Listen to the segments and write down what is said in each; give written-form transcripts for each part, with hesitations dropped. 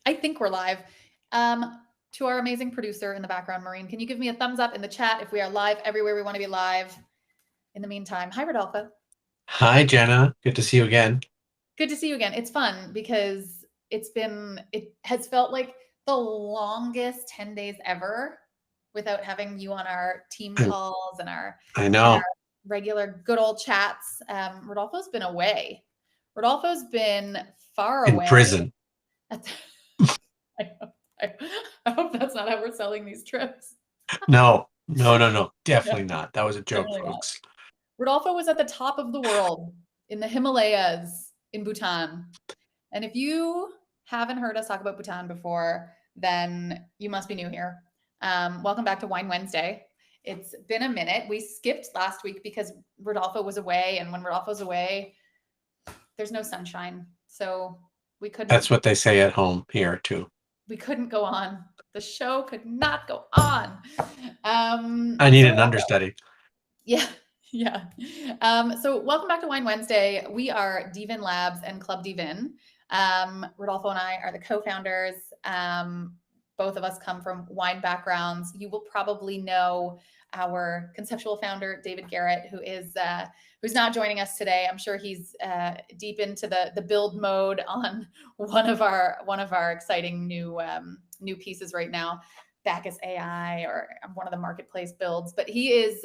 I think we're live. To our amazing producer in the background, Maureen, can you give me a thumbs up in the chat if we are live everywhere we want to be live? In the meantime, hi, Rodolfo. Hi, Jana. Good to see you again. Good to see you again. It's fun because it has felt like the longest 10 days ever without having you on our team I, calls and our I know. regular good old chats. Rodolfo's been away. Rodolfo's been far In away. prison. I, I hope that's not how we're selling these trips. No. Definitely No, not. That was a joke, definitely not. folks. Rodolfo was at the top of the world in the Himalayas in Bhutan. And if you haven't heard us talk about Bhutan before, then you must be new here. Welcome back to Wine Wednesday. It's been a minute. We skipped last week because Rodolfo was away. And when Rodolfo's away, there's no sunshine. So we couldn't. That's what they say at home here, too. We couldn't go on. The show could not go on. I need an understudy. Yeah. Yeah. So welcome back to Wine Wednesday. We are dVIN Labs and Club dVIN. Rodolfo and I are the co-founders. Both of us come from wine backgrounds. You will probably know our conceptual founder, David Garrett, who's not joining us today. I'm sure he's deep into the build mode on one of our exciting new pieces right now. Bacchus AI or one of the marketplace builds, but he is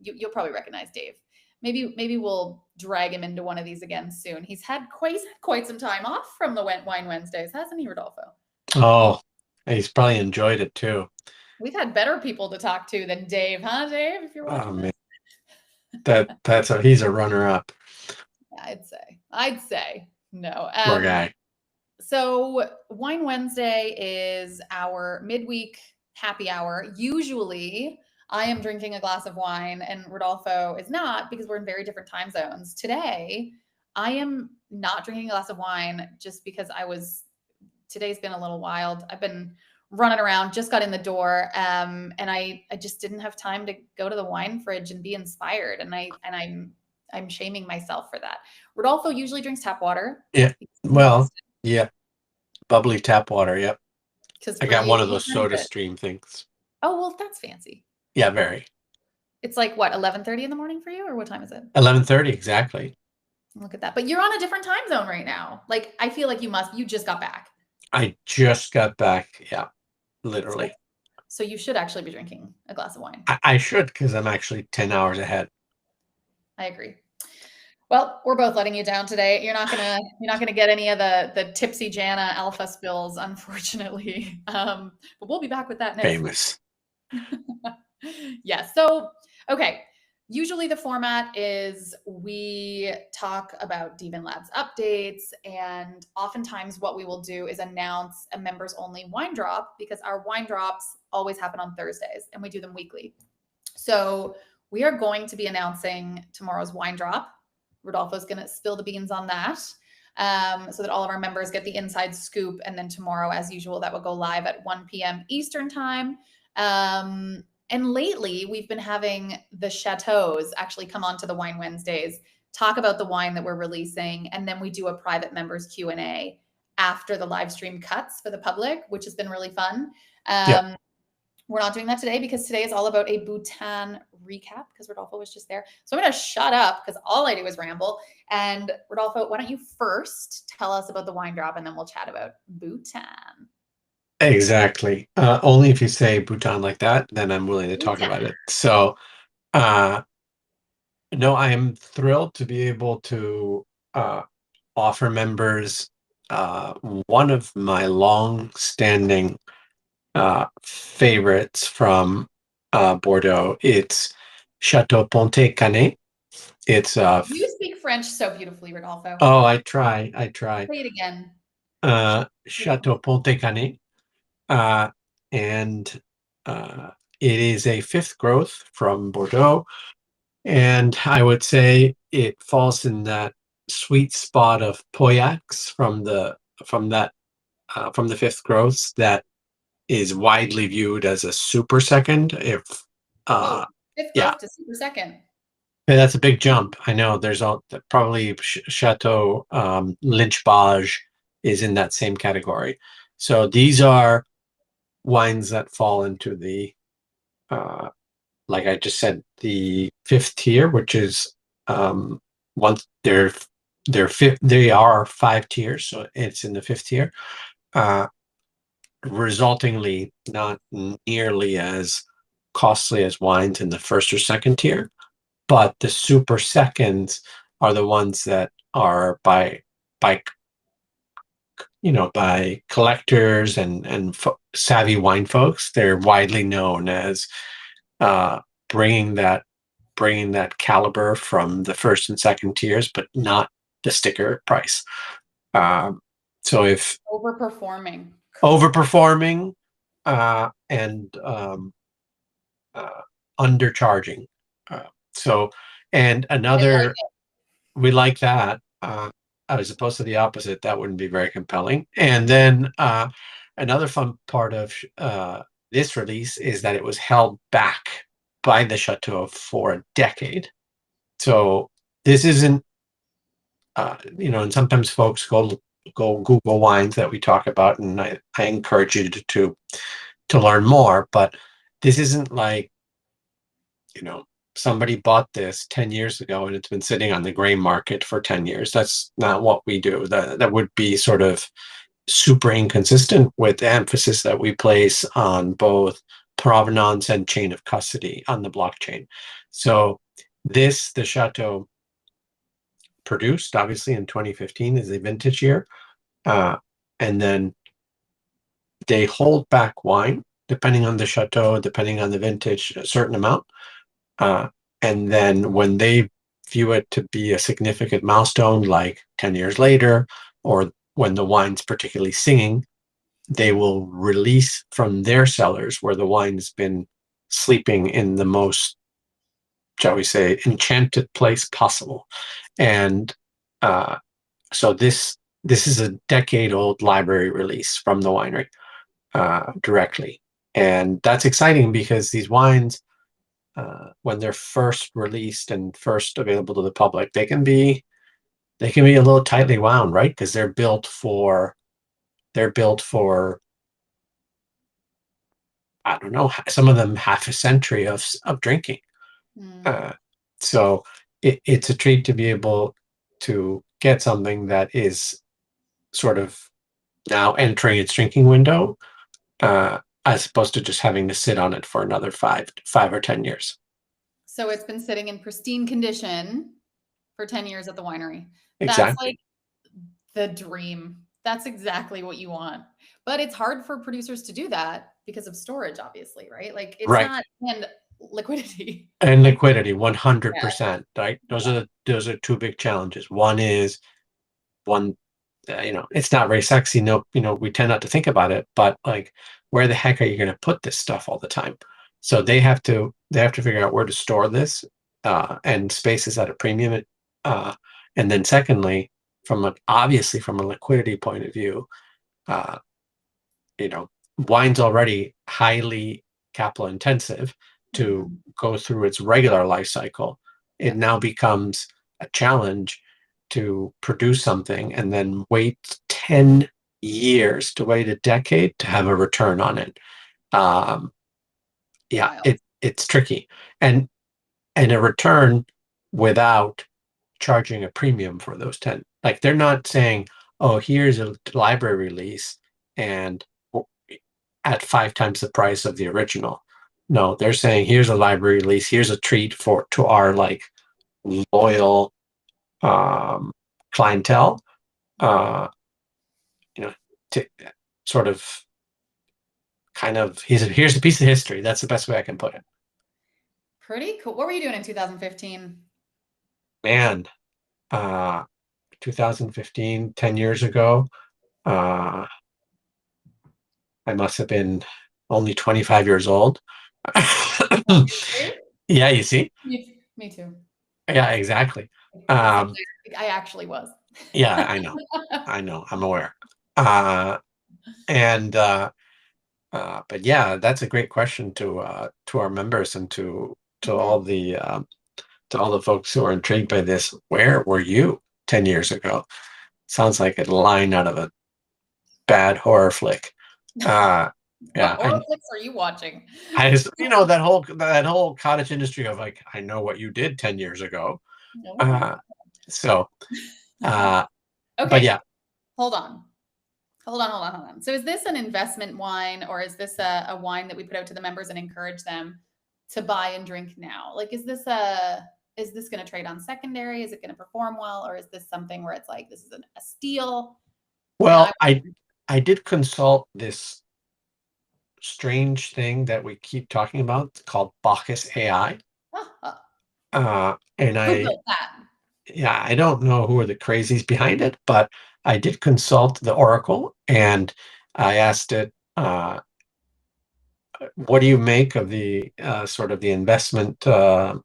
you'll probably recognize Dave. Maybe we'll drag him into one of these again soon. He's had quite some time off from the Wine Wednesdays, hasn't he, Rodolfo? Oh, he's probably enjoyed it too. We've had better people to talk to than Dave, huh, Dave? If you're watching this. He's a runner-up. Yeah, I'd say no. Poor guy. So Wine Wednesday is our midweek happy hour. Usually I am drinking a glass of wine and Rodolfo is not because we're in very different time zones. Today, I am not drinking a glass of wine just because today's been a little wild. I've been running around, just got in the door, and I just didn't have time to go to the wine fridge and be inspired. And I'm shaming myself for that. Rodolfo usually drinks tap water. Yeah. Well, yeah. Bubbly tap water, yep. I got one of those Soda Stream things. Oh, well, that's fancy. Yeah, very. It's like, what, 11:30 in the morning for you, or what time is it? 11:30, exactly. Look at that. But you're on a different time zone right now. Like, I feel like you just got back. I just got back, yeah, literally. So you should actually be drinking a glass of wine. I should, because I'm actually 10 hours ahead. I agree. Well, we're both letting you down today. You're not gonna get any of the tipsy Jana alpha spills, unfortunately. But we'll be back with that next. Famous. Yeah. So, okay. Usually the format is we talk about dVIN Labs updates, and oftentimes what we will do is announce a members only wine drop because our wine drops always happen on Thursdays and we do them weekly. So we are going to be announcing tomorrow's wine drop. Rodolfo's going to spill the beans on that so that all of our members get the inside scoop. And then tomorrow, as usual, that will go live at 1 p.m. Eastern time. And lately, we've been having the chateaus actually come on to the Wine Wednesdays, talk about the wine that we're releasing, and then we do a private members Q&A after the live stream cuts for the public, which has been really fun. Yep. We're not doing that today because today is all about a Bhutan recap because Rodolfo was just there. So I'm going to shut up because all I do is ramble. And Rodolfo, why don't you first tell us about the wine drop and then we'll chat about Bhutan. Exactly. Only if you say Bhutan like that, then I'm willing to talk about it. So, no, I am thrilled to be able to offer members one of my long-standing favorites from Bordeaux. It's Chateau Pontet Canet. It's you speak French so beautifully, Rodolfo. Oh, I try. Say it again. Chateau Pontet Canet. And it is a fifth growth from Bordeaux. And I would say it falls in that sweet spot of Pauillacs from the fifth growths that is widely viewed as a super second. Fifth growth to super second. Yeah, that's a big jump. I know there's probably Chateau Lynch Bage is in that same category. So these are wines that fall into the, like I just said, the fifth tier, which is once they are 5 tiers, so it's in the fifth tier. Resultingly not nearly as costly as wines in the first or second tier, but the super seconds are the ones that are by by collectors and savvy wine folks. They're widely known as uh, bringing that bringing that caliber from the first and second tiers, but not the sticker price. Um, so if Overperforming. overperforming and undercharging. Uh, so, and I like another, it. we like that, as opposed to the opposite, that wouldn't be very compelling. And then another fun part of this release is that it was held back by the Chateau for a decade. So this isn't, and sometimes folks go Google wines that we talk about, and I encourage you to learn more. But this isn't like, somebody bought this 10 years ago and it's been sitting on the gray market for 10 years. That's not what we do. That would be sort of super inconsistent with the emphasis that we place on both provenance and chain of custody on the blockchain. So the Chateau produced obviously in 2015 is a vintage year. And then they hold back wine depending on the chateau, depending on the vintage, a certain amount. And then when they view it to be a significant milestone, like 10 years later, or when the wine's particularly singing, they will release from their cellars where the wine's been sleeping in the most, shall we say, enchanted place possible. And so this is a decade-old library release from the winery directly. And that's exciting because these wines, when they're first released and first available to the public, they can be a little tightly wound, right? Because they're built for I don't know, some of them half a century of drinking. Uh, so it's a treat to be able to get something that is sort of now entering its drinking window, as opposed to just having to sit on it for another 5 or 10 years. So it's been sitting in pristine condition for 10 years at the winery. That's Exactly. like the dream. That's exactly what you want. But it's hard for producers to do that because of storage, obviously, right? Like it's Right. not and liquidity. And liquidity, Yeah. 100%, right? Those are two big challenges. One, it's not very sexy. No, we tend not to think about it, but like, where the heck are you going to put this stuff all the time? So they have to figure out where to store this, and space is at a premium. Uh, and then secondly, obviously from a liquidity point of view, uh, wine's already highly capital intensive to Mhm. go through its regular life cycle. It Yeah. now becomes a challenge to produce something and then wait 10 years, to wait a decade to have a return on it. Um, yeah, Wild. it's tricky. And a return without charging a premium for those 10. Like, they're not saying, oh, here's a library release and at 5 times the price of the original. No, they're saying, here's a library release, here's a treat to our like loyal clientele. Uh, you know, to sort of kind of here's a piece of history. That's the best way I can put it. Pretty cool. What were you doing in 2015? Man, uh 2015, 10 years ago, uh I must have been only 25 years old. Yeah, you see? Me too. Yeah, exactly. Except Um, I actually was. yeah, I know. I'm aware. Uh, and but yeah, that's a great question to our members and to Mhm. all the folks who are intrigued by this. Where were you 10 years ago? Sounds like a line out of a bad horror flick. What Yeah, horror flicks are you watching? I just, that whole cottage industry of like, I know what you did 10 years ago. Oh my Uh, so, uh, but Okay, yeah, hold on. Hold on. So is this an investment wine, or is this a wine that we put out to the members and encourage them to buy and drink now? Like, is this going to trade on secondary? Is it going to perform well? Or is this something where it's like, this is a steal? And well, I did consult this strange thing that we keep talking about called Bacchus AI. uh, And who built that? yeah, I don't know who are the crazies behind it, but I did consult the Oracle and I asked it, what do you make of the sort of the investment uh,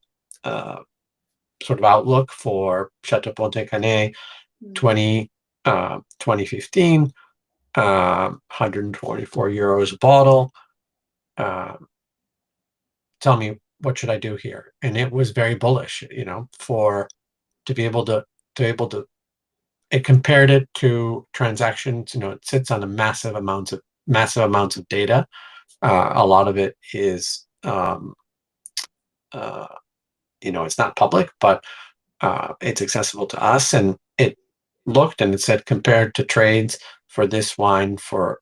sort of outlook for Chateau Ponte Canet Hmm. 2015, 124 euros a bottle. Tell me, what should I do here? And it was very bullish, for to be able to it compared it to transactions. It sits on a massive amounts of data. A lot of it is uh, it's not public, but it's accessible to us. And it looked and it said, compared to trades for this wine, for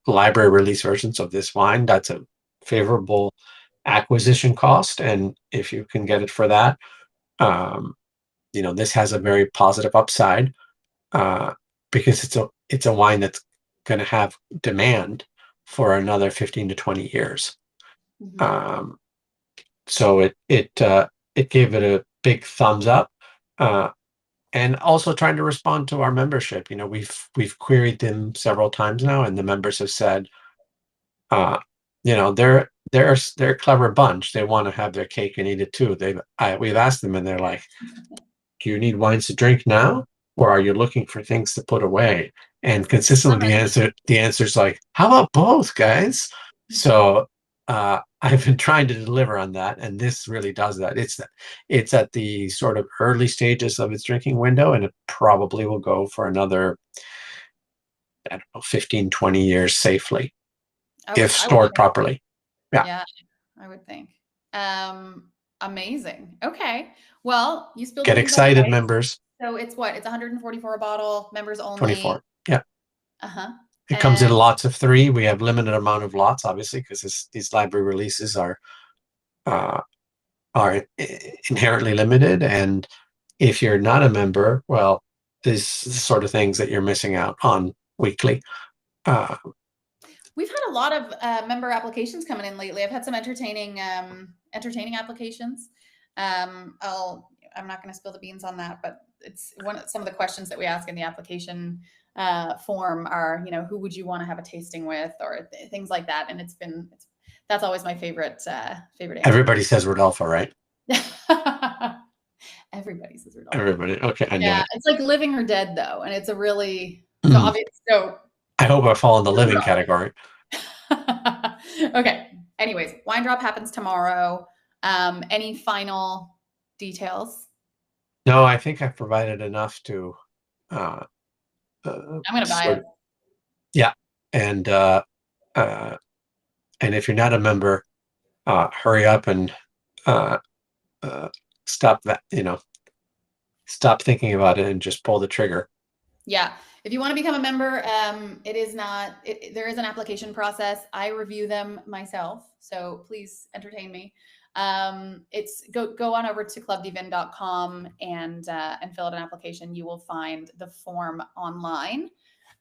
library release versions of this wine, that's a favorable acquisition cost. And if you can get it for that, um, this has a very positive upside, uh, because it's a wine that's going to have demand for another 15 to 20 years. Mhm. Um, so it gave it a big thumbs up, uh, and also trying to respond to our membership. We've queried them several times now, and the members have said, uh, they're a clever bunch. They want to have their cake and eat it too. We've asked them, and they're like, do you need wines to drink now, or are you looking for things to put away? And consistently, the answer is like, how about both, guys? So I've been trying to deliver on that, and this really does that. It's at the sort of early stages of its drinking window, and it probably will go for another, I don't know, 15, 20 years safely if I would stored think. properly. Yeah. Yeah, I would think. Um, Amazing. Okay. Well, you spilled the Get beans on the excited, price. members. So it's what? It's 144 a bottle, members only. 24. Yeah. Uh-huh. It comes in And lots of 3. We have limited amount of lots, obviously, because these library releases uh, are inherently limited. And if you're not a member, well, these the sort of things that you're missing out on weekly. Uh, we've had a lot of member applications coming in lately. I've had some entertaining applications. I'm not going to spill the beans on that, but it's some of the questions that we ask in the application form are, who would you want to have a tasting with, or things like that. And that's always my favorite favorite answer. Everybody says Rodolfo, right? Everybody says Rodolfo. Everybody. Okay, I knew Yeah, it. it's like living or dead though, and it's a really so obvious. So I hope I fall in the living category. okay. Anyways, wine drop happens tomorrow. Any final details? No, I think I've provided enough to uh, I'm gonna buy sort it. of, yeah. And uh, and if you're not a member, hurry up and uh, uh, stop that. Stop thinking about it and just pull the trigger. Yeah. If you want to become a member, it is not. There is an application process. I review them myself, so please entertain me. It's go on over to clubdvin.com and fill out an application. You will find the form online.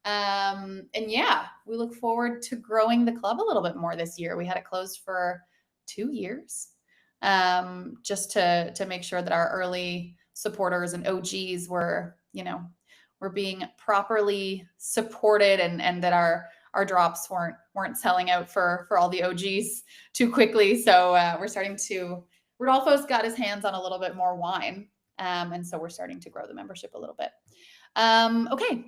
And yeah, we look forward to growing the club a little bit more this year. We had it closed for 2 years, just to make sure that our early supporters and OGs were being properly supported, and that our drops weren't selling out for all the OGs too quickly. So we're starting to. Rodolfo's got his hands on a little bit more wine, and so we're starting to grow the membership a little bit. Okay.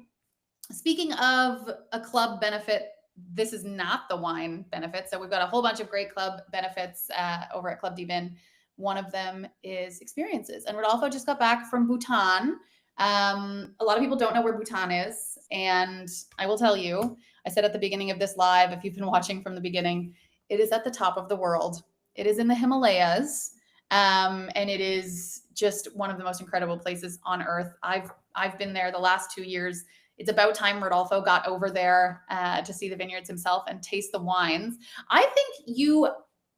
Speaking of a club benefit, this is not the wine benefit. So we've got a whole bunch of great club benefits over at Club dVIN. One of them is experiences. And Rodolfo just got back from Bhutan. A lot of people don't know where Bhutan is, and I will tell you, I said at the beginning of this live, if you've been watching from the beginning, it is at the top of the world. It is in the Himalayas, and it is just one of the most incredible places on earth. I've been there the last 2 years. It's about time Rodolfo got over there to see the vineyards himself and taste the wines. I think you,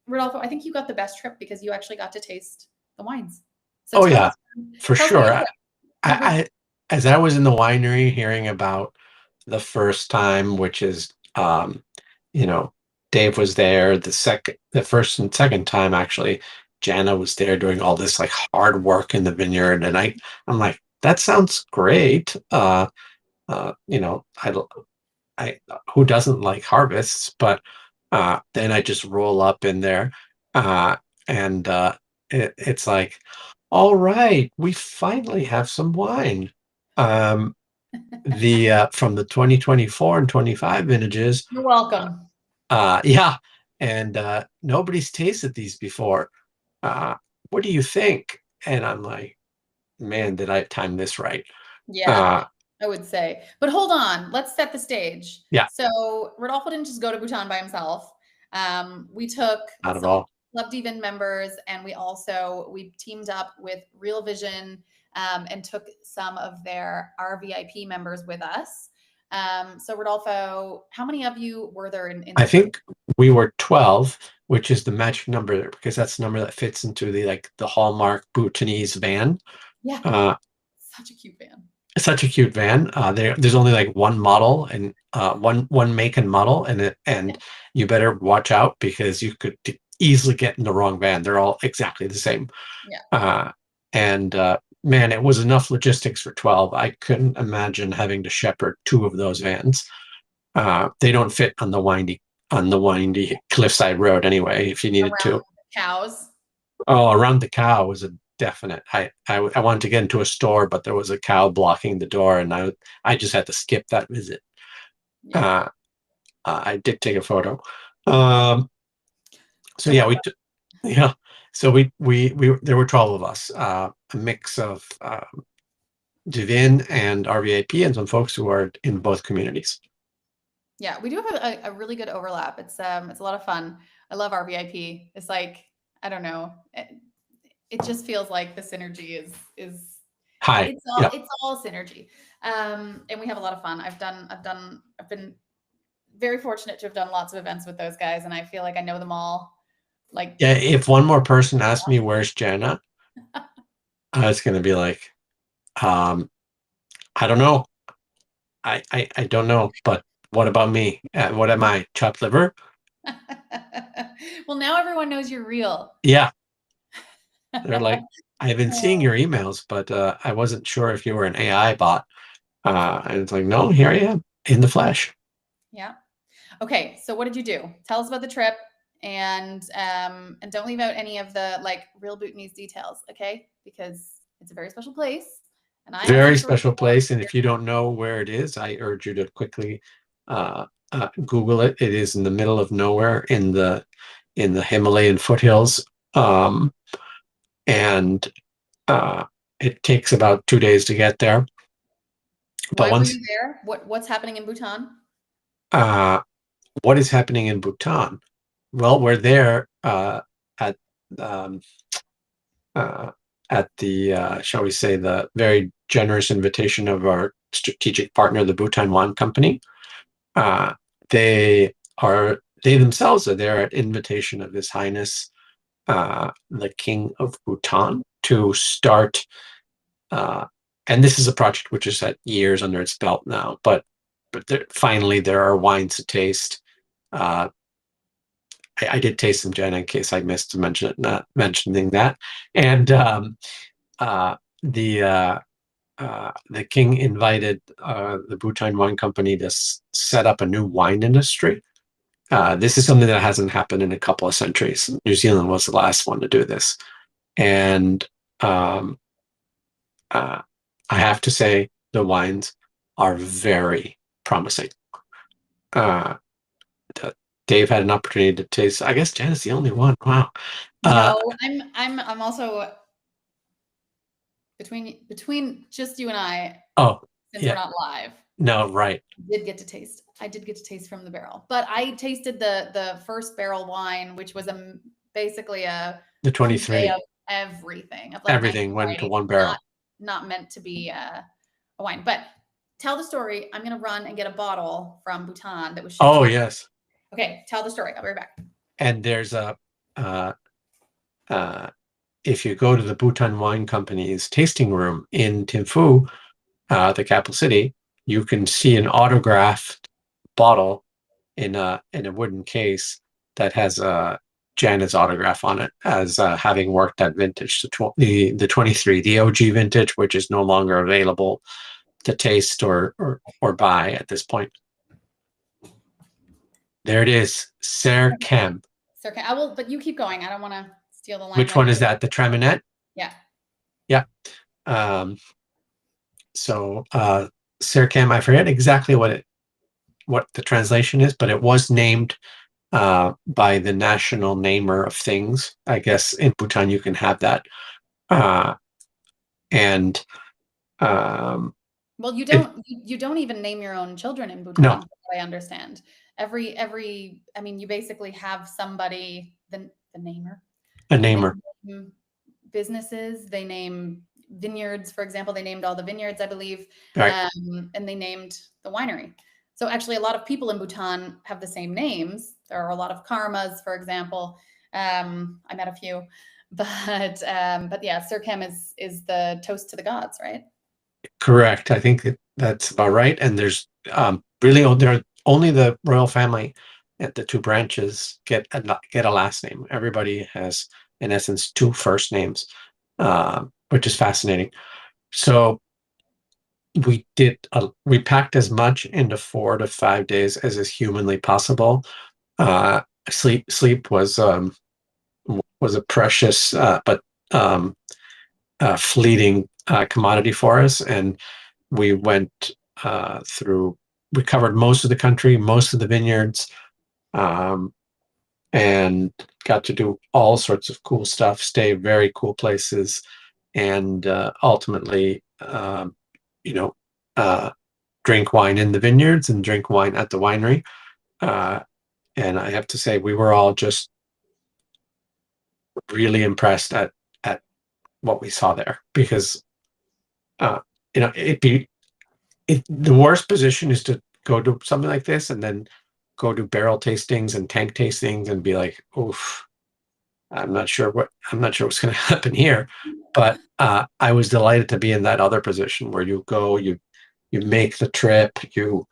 Rodolfo, I think you got the best trip because you actually got to taste the wines. So Oh yeah, for tell us about sure. your I, trip. What was I as I was in the winery hearing about the first time, which is you know, Dave was there. The first and second time actually, Jana was there doing all this like hard work in the vineyard, and I'm like, that sounds great. You know, I who doesn't like harvests, but then I just roll up in there, uh, and it's like, all right, we finally have some wine. Um, the from the 2024 and 25 vintages, You're uh, welcome. yeah, and nobody's tasted these before. Uh, what do you think? And I'm like, man, did I time this right? Yeah, Uh, I would say. But hold on, let's set the stage. yeah, So Rodolfo didn't just go to Bhutan by himself. We took not at some all. Club dVIN members, and we teamed up with Real Vision and took some of their RVIP members with us. So Rodolfo, how many of you were there in I the group? think we were 12, which is the magic number because that's the number that fits into the Hallmark Bhutanese van. Yeah, Uh, such a cute band. Such a cute van. There's only like one model and one make and model, and you better watch out because you could easily get in the wrong van. They're all exactly the same. Yeah. And man, it was enough logistics for 12. I couldn't imagine having to shepherd two of those vans. They don't fit on the windy cliffside road anyway. If you needed Around to, the cows. oh, around the cow was a definite. I wanted to get into a store, but there was a cow blocking the door, and I just had to skip that visit. Yeah. Uh, I did take a photo. Um, so Don't yeah, worry about yeah. So we there were 12 of us, a mix of dVIN and RVIP, and some folks who are in both communities. Yeah, we do have a really good overlap. It's a lot of fun. I love RVIP. It's like, I don't know. It just feels like the synergy is Hi. Yeah. it's all synergy. And we have a lot of fun. I've been very fortunate to have done lots of events with those guys, and I feel like I know them all. Like, Yeah. If one more person asked me where's Jana, I was going to be like, um, I don't know. I don't know, but what about me? What am I? Chopped liver? well, now everyone knows you're real. Yeah. They're like, I've been seeing your emails, but I wasn't sure if you were an AI bot. And it's like, no, here I am in the flesh. Yeah. Okay, so what did you do? Tell us about the trip, and don't leave out any of the like real Bhutanese details, okay? Because it's a very special place, and I have some Very stories. special place. And if you don't know where it is, I urge you to quickly Google it. It is in the middle of nowhere in the Himalayan foothills. And it takes about 2 days to get there. But Why were you there? What's happening in Bhutan? uh, what is happening in Bhutan? Well, we're there at um, uh, shall we say, the very generous invitation of our strategic partner, the Bhutan Wine Company. Uh, they they themselves are there at invitation of His Highness, the King of Bhutan, to start. And this is a project which has had years under its belt now, but finally there are wines to taste. Uh, I did taste some Jana in case I missed to mention it, not mentioning that. And uh, the the king invited the Bhutan Wine Company to set up a new wine industry. This is something that hasn't happened in a couple of centuries. New Zealand was the last one to do this, and um, I have to say the wines are very promising. Uh, Dave had an opportunity to taste. I guess Jana's the only one. Wow. Uh, No, I'm also between just you and I, Oh, since we're yeah. not live, No, right. I did get to taste from the barrel, but I tasted the first barrel wine, which was basically a The cuvee 23. of everything, of like 19 Everything went into varieties, one not barrel. not meant to be a wine. But tell the story. I'm gonna run and get a bottle from Bhutan that was shipped to Oh, me. yes. Okay, tell the story. I'll be right back. And there's uh, if you go to the Bhutan Wine Company's tasting room in Thimphu, the capital city, you can see an autographed bottle in a wooden case that has Jana's autograph on it as having worked at vintage, the 23, the OG vintage, which is no longer available to taste or buy at this point. There it is, Ser Kem. So okay, I will, but you keep going. I don't want to steal the limelight. Which one is that? The Traminet? Yeah. Yeah. So Ser Kem, I forget exactly what the translation is, but it was named by the national namer of things. I guess in Bhutan you can have that. And well, you don't even name your own children in Bhutan, no, I understand. I mean, you basically have somebody, the namer. a They namer. name businesses, they name vineyards, for example. They named all the vineyards, I believe, Right. and they named the winery. So actually, a lot of people in Bhutan have the same names. There are a lot of karmas, for example. I met a few, but yeah, Sirkem is the toast to the gods, right? Correct. I think that's about right. And there's really there only the royal family at the two branches get a last name. Everybody has, in essence, two first names, which is fascinating. So we packed as much into 4 to 5 days as is humanly possible. Sleep was a precious but fleeting commodity for us, and we went we covered most of the country, most of the vineyards, and got to do all sorts of cool stuff, stay very cool places, and ultimately, you know, drink wine in the vineyards and drink wine at the winery. And I have to say, we were all just really impressed at what we saw there, because uh, the worst position is to go to something like this and then go to barrel tastings and tank tastings and be like, oof, I'm not sure what's going to happen here. But I was delighted to be in that other position where you go, you make the trip, you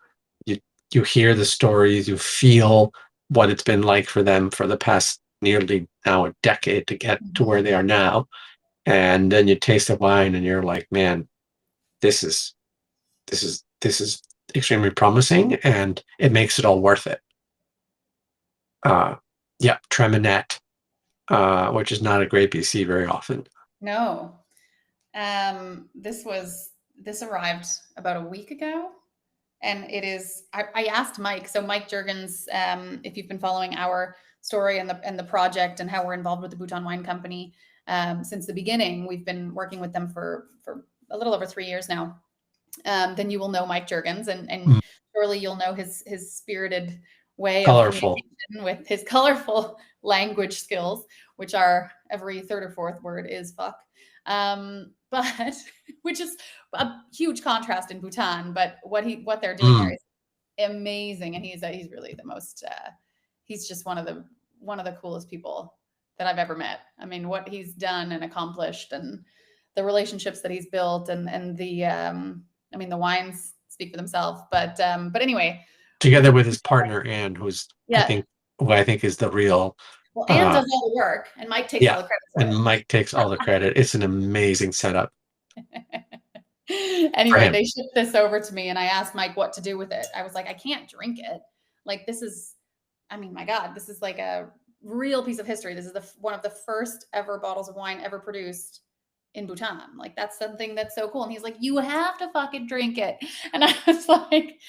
you hear the stories, you feel what it's been like for them for the past nearly now a decade to get to where they are now, and then you taste the wine and you're like, man, this is extremely promising, and it makes it all worth it. Yeah, Treminet, which is not a grape you see very often. No. This arrived about a week ago, and it is. I asked Mike. So Mike Juergens, if you've been following our story and the project and how we're involved with the Bhutan Wine Company since the beginning, we've been working with them for a little over 3 years now. Then you will know Mike Juergens, and surely you'll know his spirited way of communication with his colorful language skills, which are every third or fourth word is fuck. But which is a huge contrast in Bhutan. But what they're doing there is amazing, and he's really the most. He's just one of the coolest people that I've ever met. I mean, what he's done and accomplished, and the relationships that he's built, and the I mean, the wines speak for themselves. But anyway, together with his partner Anne, who yeah, I think is the real. well, Anne does all the work, and Mike takes all the credit for and it. Mike takes all the credit. It's an amazing setup. Anyway, they shipped this over to me, and I asked Mike what to do with it. I was like, I can't drink it. Like, this is, I mean, my God, this is like a real piece of history. This is one of the first ever bottles of wine ever produced in Bhutan. Like, that's something that's so cool. And he's like, you have to fucking drink it. And I was like,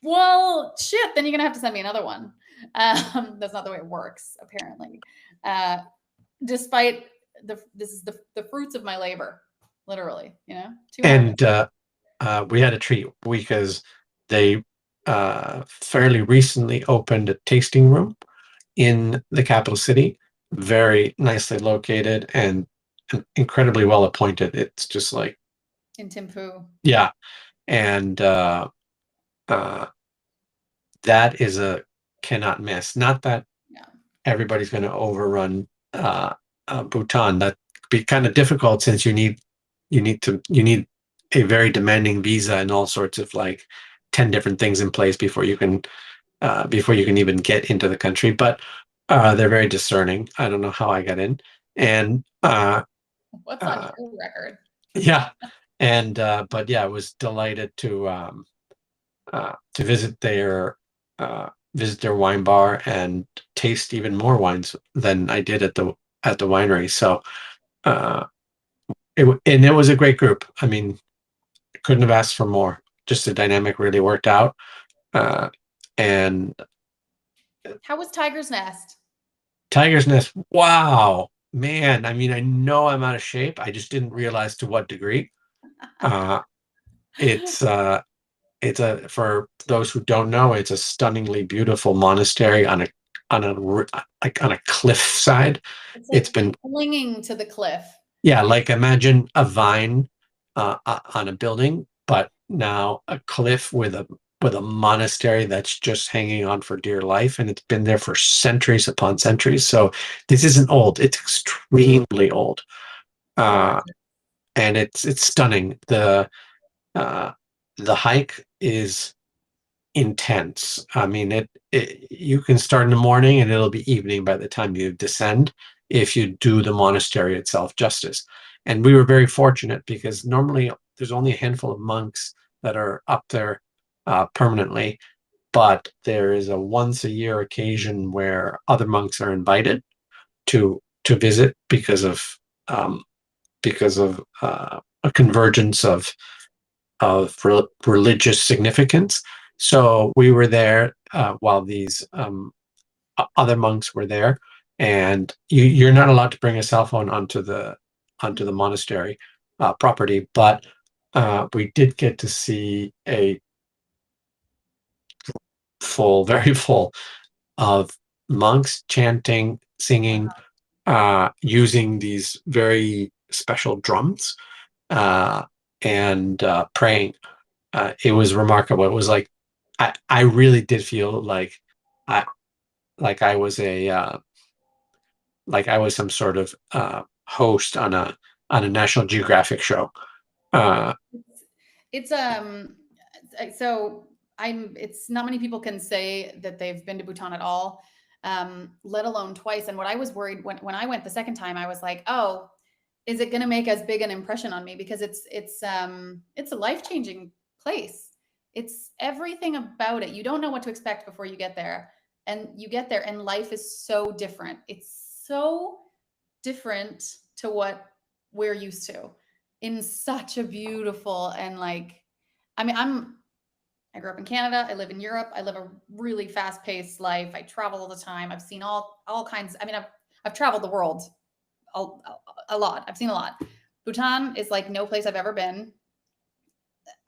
well, shit, then you're gonna have to send me another one. That's not the way it works, apparently. Despite this is the fruits of my labor. literally, you know, 200. And we had a treat because they fairly recently opened a tasting room in the capital city, very nicely located and incredibly well appointed. It's just like, In Thimphu. yeah. And uh, that is a cannot miss. Not that Yeah. everybody's going to overrun Bhutan. That'd be kind of difficult since you need a very demanding visa and all sorts of like 10 different things in place before you can even get into the country. But they're very discerning. I don't know how I got in, and What's on uh, your record? yeah, and but yeah, I was delighted to visit their wine bar and taste even more wines than I did at the winery. So uh, and it was a great group. I mean, couldn't have asked for more. Just the dynamic really worked out. Uh, and How was Tiger's Nest? Tiger's Nest, wow, man. I mean, I know I'm out of shape. I just didn't realize to what degree. Uh, it's it's a for those who don't know, it's a stunningly beautiful monastery on a like on a cliff side. It's It's like been clinging to the cliff. Yeah, like imagine a vine on a building, but now a cliff with a monastery that's just hanging on for dear life, and it's been there for centuries upon centuries. So this isn't old; it's extremely old, uh, Gorgeous. and it's stunning. Uh, the hike is intense. I mean, it you can start in the morning and it'll be evening by the time you descend if you do the monastery itself justice. And we were very fortunate because normally there's only a handful of monks that are up there permanently, but there is a once a year occasion where other monks are invited to visit um, because of a convergence of religious significance. So we were there while these other monks were there, and you're not allowed to bring a cell phone onto the monastery property, but we did get to see a very full of monks chanting, singing, using these very special drums uh, and praying. It was remarkable. It was like I really did feel I like I was a like I was some sort of host on a National Geographic show. Uh, It's so it's not many people can say that they've been to Bhutan at all, let alone twice. And what I was worried when I went the second time, I was like, oh, is it going to make as big an impression on me? Because it's a life-changing place. It's everything about it. You don't know what to expect before you get there. And you get there and life is so different. It's so different to what we're used to in such a beautiful and like, I mean, I grew up in Canada. I live in Europe. I live a really fast-paced life. I travel all the time. I've seen all kinds. I mean, I've traveled the world a, a lot. I've seen a lot. Bhutan is like no place I've ever been.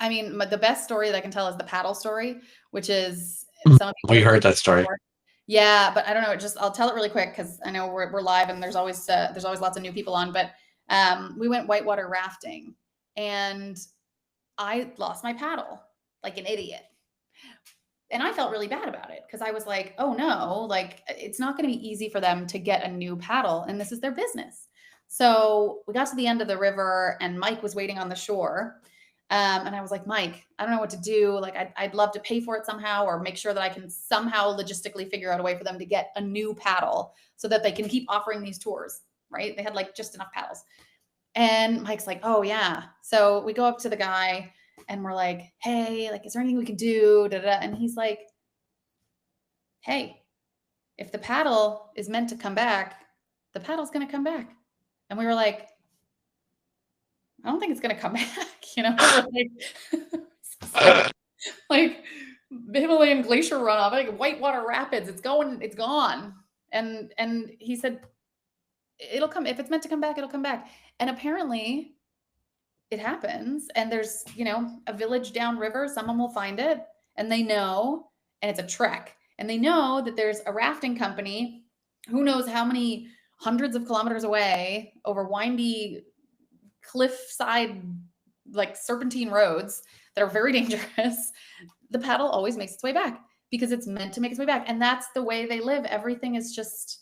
I mean, the best story that I can tell is the paddle story, which is some of you we have heard heard that story. before. Yeah, but I don't know. I'll tell it really quick because I know we're live and there's always lots of new people on. But we went whitewater rafting, and I lost my paddle like an idiot. And I felt really bad about it because I was like, oh no, like it's not going to be easy for them to get a new paddle and this is their business. So we got to the end of the river and Mike was waiting on the shore. And I was like, Mike, I don't know what to do. Like, I'd love to pay for it somehow or make sure that I can somehow logistically figure out a way for them to get a new paddle so that they can keep offering these tours, right? They had like just enough paddles. And Mike's like, oh, yeah. So we go up to the guy and we're like, hey, like, is there anything we can do? Da, da, da. And he's like, hey, if the paddle is meant to come back, the paddle's going to come back. And we were like, I don't think it's going to come back. You know, we're like the Himalayan glacier runoff, like whitewater rapids, it's gone. And he said, it'll come. If it's meant to come back, it'll come back. And apparently it happens. And there's, a village downriver, someone will find it and they know, and it's a trek. And they know that there's a rafting company, who knows how many hundreds of kilometers away over windy cliffside, like serpentine roads that are very dangerous. The paddle always makes its way back because it's meant to make its way back. And that's the way they live. Everything is just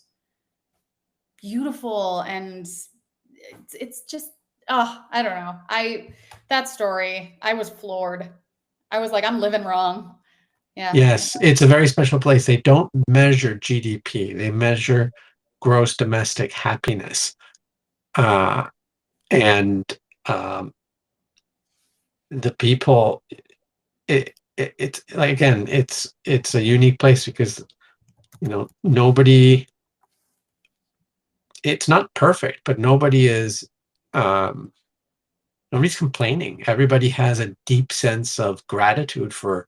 beautiful, and it's just, oh, I don't know. That story, I was floored. I was like, I'm living wrong. Yeah. Yes, it's a very special place. They don't measure GDP. They measure gross domestic happiness. And the people, it's like, again, it's a unique place because, nobody, it's not perfect, but nobody's complaining. Everybody has a deep sense of gratitude for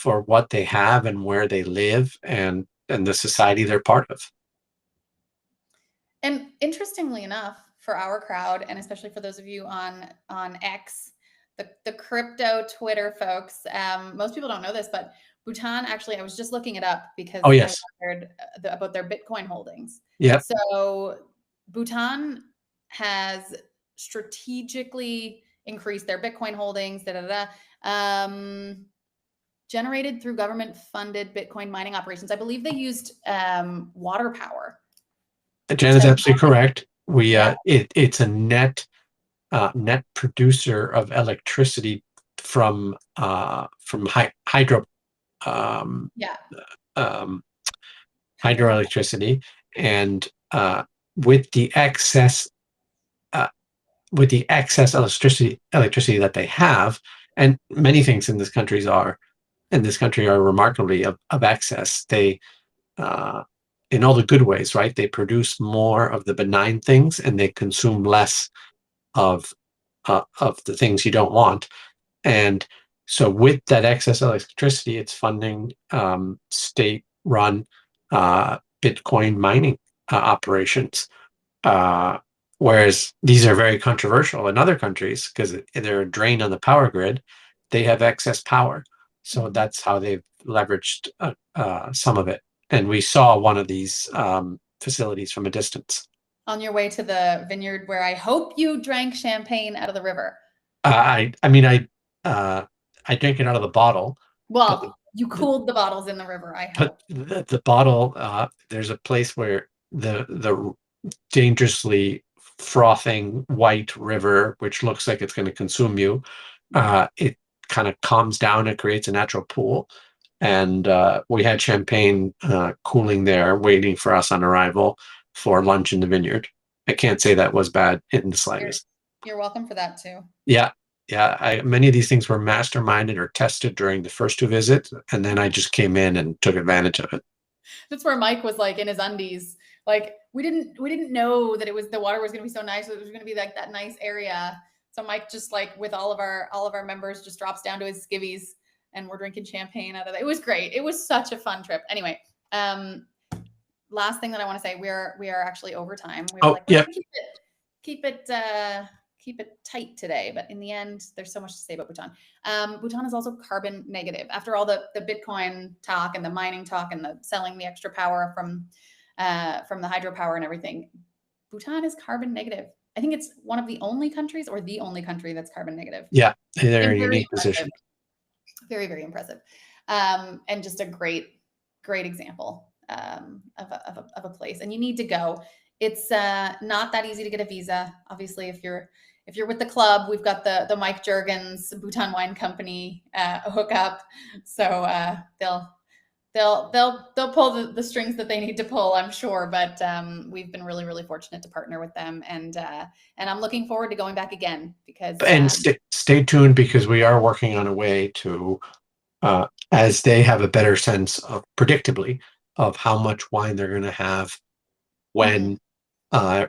what they have and where they live, and the society they're part of. And interestingly enough, for our crowd, and especially for those of you on X, the crypto Twitter folks, most people don't know this, but Bhutan, actually, I was just looking it up because Oh, yes. I wondered about their Bitcoin holdings. Yep. So Bhutan has strategically increased their Bitcoin holdings, generated through government-funded Bitcoin mining operations. I believe they used water power. Jana's absolutely correct. It's a net producer of electricity from hydro hydroelectricity, and with the excess electricity that they have, and many things in this country are remarkably of excess. They in all the good ways, right? They produce more of the benign things, and they consume less of the things you don't want. And so with that excess electricity, it's funding state-run Bitcoin mining operations. Whereas these are very controversial in other countries because they're a drain on the power grid. They have excess power. So that's how they've leveraged some of it. And we saw one of these facilities from a distance. On your way to the vineyard, where I hope you drank champagne out of the river. I drank it out of the bottle. Well, you cooled the bottles in the river, I hope. But the bottle, there's a place where the dangerously frothing white river, which looks like it's going to consume you, it kind of calms down and creates a natural pool. And we had champagne cooling there, waiting for us on arrival for lunch in the vineyard. I can't say that was bad in the slightest. You're welcome for that too. Yeah. Many of these things were masterminded or tested during the first 2 visits, and then I just came in and took advantage of it. That's where Mike was like in his undies. Like we didn't know that the water was going to be so nice. It was going to be like that nice area. So Mike just, like, with all of our members, just drops down to his skivvies, and we're drinking champagne out of it. It was great. It was such a fun trip. Anyway, last thing that I want to say, we are actually over time. We were keep it tight today, but in the end, there's so much to say about Bhutan. Bhutan is also carbon negative. After all the Bitcoin talk and the mining talk and the selling the extra power from the hydropower and everything, Bhutan is carbon negative. I think it's one of the only countries, or the only country, that's carbon negative. Yeah, they're in a unique position. Very, very impressive, and just a great example of a place. And you need to go. It's not that easy to get a visa. Obviously, if you're with the club, we've got the Mike Juergens Bhutan Wine Company hookup, so they'll pull the strings that they need to pull, I'm sure. But we've been really, really fortunate to partner with them, and I'm looking forward to going back again because. And stay tuned, because we are working on a way to, as they have a better sense of, predictably, of how much wine they're going to have when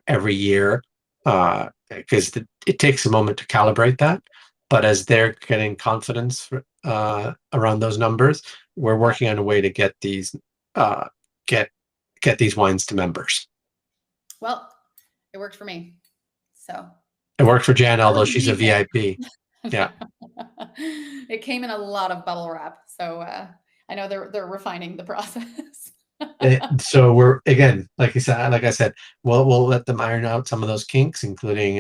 every year, because it takes a moment to calibrate that. But as they're getting confidence around those numbers, we're working on a way to get these get these wines to members. Well, it worked for me. So It worked for Jana, That although was she's a amazing. VIP. Yeah. It came in a lot of bubble wrap, so I know they're refining the process. So we're, again, like I said, we'll let them iron out some of those kinks, including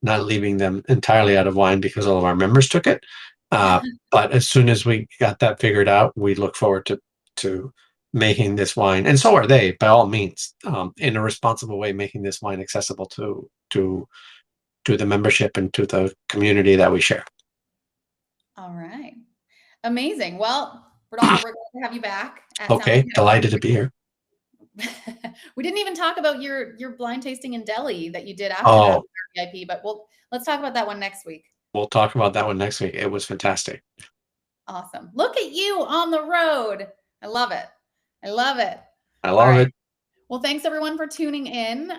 not leaving them entirely out of wine because all of our members took it. But as soon as we got that figured out, we look forward to making this wine, and so are they, by all means, in a responsible way, making this wine accessible to the membership and to the community that we share. All right. Amazing. Well, Rodolfo, we're glad to have you back. It sounds like Okay, you had a delighted to be here. we didn't even talk about your blind tasting in Delhi that you did after that Oh, RVIP, but let's talk about that one next week. we'll talk about that one next week. It was fantastic. Awesome. Look at you on the road. I love it. I love it. I All love right. it. Well, thanks everyone for tuning in.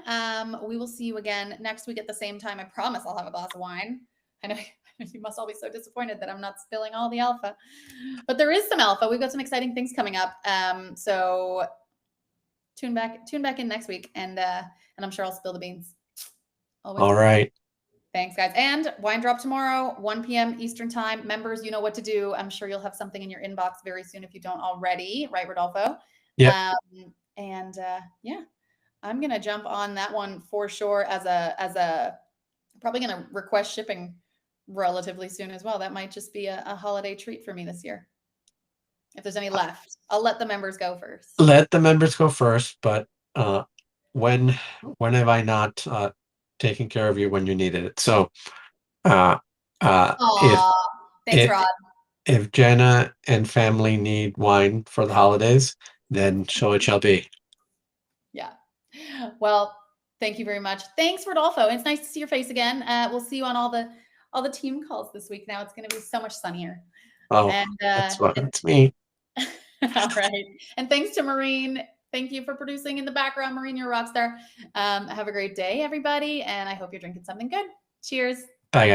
We will see you again next week at the same time. I promise I'll have a glass of wine. I know you must all be so disappointed that I'm not spilling all the alpha, but there is some alpha. We've got some exciting things coming up. So tune back in next week, and I'm sure I'll spill the beans. Always. All right. Thanks, guys. And wine drop tomorrow, 1 p.m. Eastern time. Members, you know what to do. I'm sure you'll have something in your inbox very soon if you don't already, right, Rodolfo? Yeah. Yeah, I'm gonna jump on that one for sure. As a probably gonna request shipping relatively soon as well. That might just be a holiday treat for me this year. If there's any left, I'll let the members go first. Let the members go first, but when have I not taken care of you when you needed it? So uh, if Aw, thanks, if Rod. if Jana and family need wine for the holidays, then so it shall be. Yeah. Well, thank you very much. Thanks, Rodolfo. It's nice to see your face again. We'll see you on all the team calls this week. Now it's going to be so much sunnier. Oh, And that's me. all right. And thanks to Maureen. Thank you for producing in the background, Maureen. You're a rock star. Have a great day, everybody. And I hope you're drinking something good. Cheers. Bye, guys.